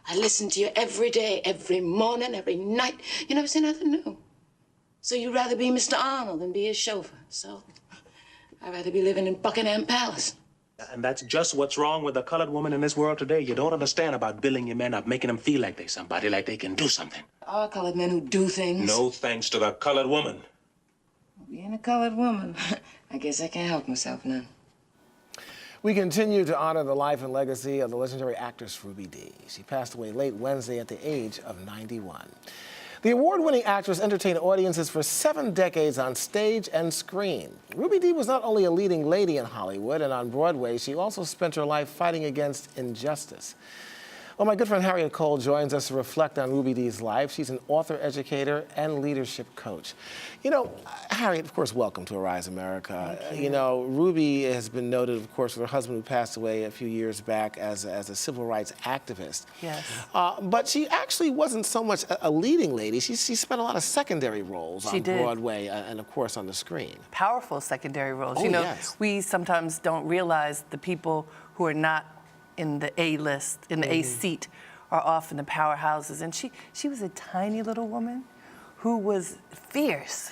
I listen to you every day, every morning, every night. You never say nothing new. So you'd rather be Mr. Arnold than be his chauffeur. So I'd rather be living in Buckingham Palace. And that's just what's wrong with the colored woman in this world today. You don't understand about building your men up, making them feel like they're somebody, like they can do something. There are colored men who do things. No thanks to the colored woman. Being a colored woman, I guess I can't help myself none. We continue to honor the life and legacy of the legendary actress Ruby Dee. She passed away late Wednesday at the age of 91. The award-winning actress entertained audiences for 7 decades on stage and screen. Ruby Dee was not only a leading lady in Hollywood and on Broadway, she also spent her life fighting against injustice. Well, my good friend Harriette Cole joins us to reflect on Ruby Dee's life. She's an author, educator, and leadership coach. You know, Harriette, of course, welcome to Arise America. You know, Ruby has been noted, of course, with her husband who passed away a few years back as a civil rights activist. Yes. But she actually wasn't so much a leading lady. She spent a lot of secondary roles on Broadway and, of course, on the screen. Powerful secondary roles. Oh, you know, yes. We sometimes don't realize the people who are not in the A list, in the A seat, are often the powerhouses. And she was a tiny little woman who was fierce.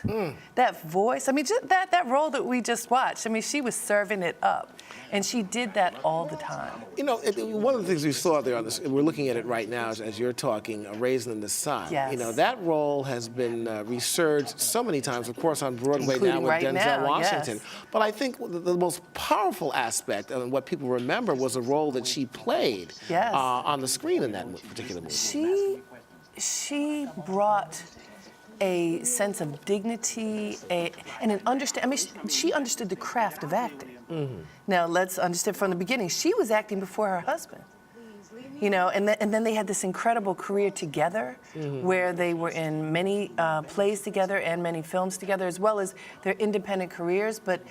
That voice, I mean, just that role that we just watched, I mean, she was serving it up. And she did that all the time. You know, one of the things we saw there on this, we're looking at it right now as you're talking, Raisin in the Sun. Yes. You know, that role has been resurged so many times, of course, on Broadway Including now with right Denzel now, Washington. yes. But I think the most powerful aspect and what people remember was the role that she played on the screen in that particular movie. She brought a sense of dignity and an understanding. I mean, she understood the craft of acting. Now, let's understand from the beginning, she was acting before her husband. You know, and then they had this incredible career together where they were in many plays together and many films together, as well as their independent careers. But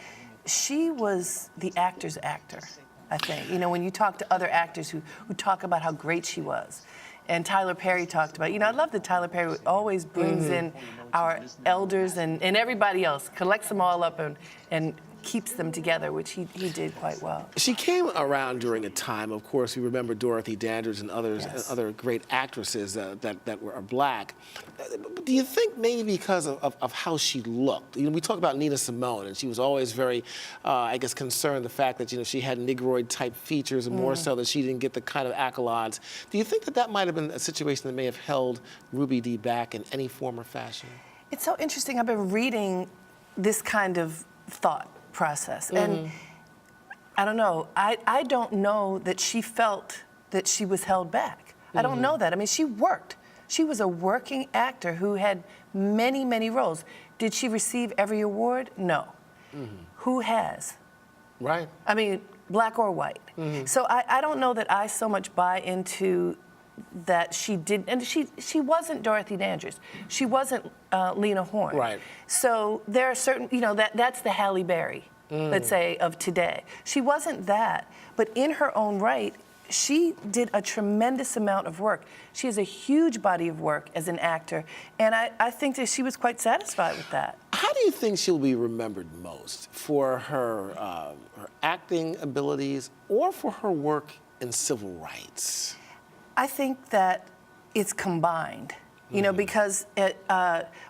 she was the actor's actor, I think. You know, when you talk to other actors who talk about how great she was. And Tyler Perry talked about, you know, I love that Tyler Perry always brings in our elders and everybody else, collects them all up and keeps them together, which he did quite well. She came around during a time, of course, we remember Dorothy Dandridge and others, other great actresses that were black. Do you think maybe because of how she looked? You know, we talk about Nina Simone, and she was always very, I guess, concerned the fact that, you know, she had Negroid-type features, and more so that she didn't get the kind of accolades. Do you think that might have been a situation that may have held Ruby Dee back in any form or fashion? It's so interesting. I've been reading this kind of thought process, and I don't know. I don't know that she felt that she was held back. I don't know that. I mean, she worked. She was a working actor who had many, many roles. Did she receive every award? No. Who has? Right. I mean, black or white. So I don't know that I so much buy into that she did, and she wasn't Dorothy Dandridge. She wasn't Lena Horne. Right. So there are certain, you know, that's the Halle Berry, let's say, of today. She wasn't that, but in her own right, she did a tremendous amount of work. She has a huge body of work as an actor, and I think that she was quite satisfied with that. How do you think she'll be remembered most? For her, her acting abilities or for her work in civil rights? I think that it's combined, you know, because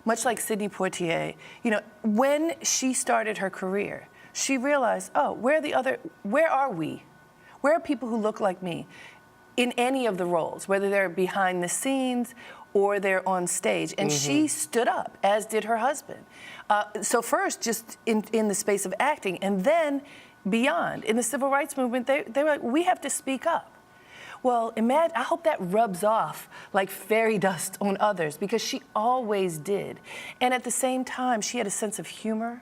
much like Sidney Poitier, you know, when she started her career, she realized, oh, where are we? Where are people who look like me in any of the roles, whether they're behind the scenes or they're on stage? And she stood up, as did her husband. So first, just in the space of acting, and then beyond. In the civil rights movement, they were like, we have to speak up. Well, imagine, I hope that rubs off like fairy dust on others, because she always did. And at the same time, she had a sense of humor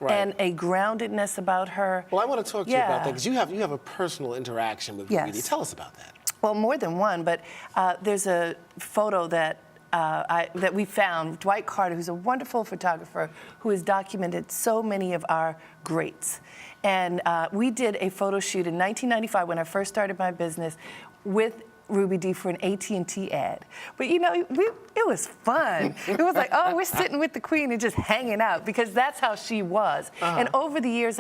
and a groundedness about her. Well, I want to talk to you about that, because you have a personal interaction with Ruby Dee. Tell us about that. Well, more than one, but there's a photo that that we found. Dwight Carter, who's a wonderful photographer who has documented so many of our greats. And we did a photo shoot in 1995 when I first started my business with Ruby Dee for an AT&T ad. But you know, it was fun. It was like, oh, we're sitting with the Queen and just hanging out, because that's how she was. And over the years,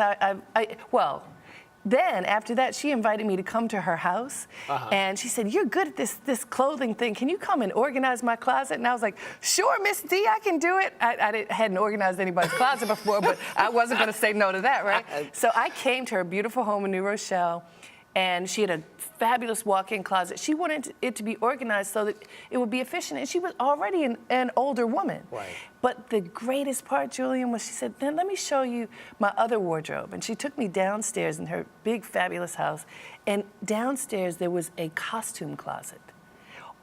well, then after that, she invited me to come to her house, and she said, "You're good at this clothing thing. Can you come and organize my closet?" And I was like, "Sure, Miss D, I can do it." I hadn't organized anybody's closet before, but I wasn't going to say no to that, right? So I came to her beautiful home in New Rochelle, and she had a fabulous walk-in closet. She wanted it to be organized so that it would be efficient, and she was already an older woman. Right. But the greatest part, Julian, was she said, "Then let me show you my other wardrobe." And she took me downstairs in her big, fabulous house, and downstairs there was a costume closet.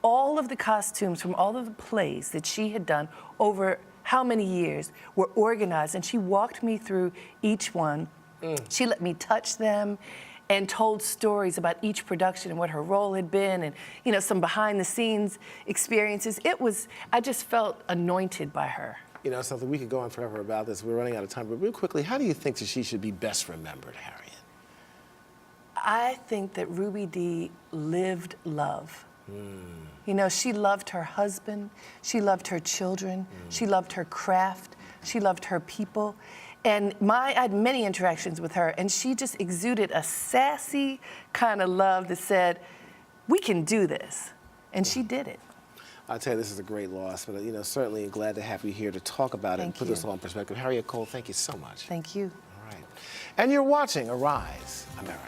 All of the costumes from all of the plays that she had done over how many years were organized, and she walked me through each one. She let me touch them and told stories about each production and what her role had been, and some behind the scenes experiences. I just felt anointed by her. You know, something we could go on forever about this. We're running out of time, but real quickly, how do you think that she should be best remembered, Harriette? I think that Ruby Dee lived love. She loved her husband, she loved her children, she loved her craft, she loved her people. And I had many interactions with her, and she just exuded a sassy kind of love that said, "We can do this." And she did it. I'll tell you, this is a great loss, but certainly glad to have you here to talk about it and put this all in perspective. Harriette Cole, thank you so much. Thank you. All right. And you're watching Arise, America.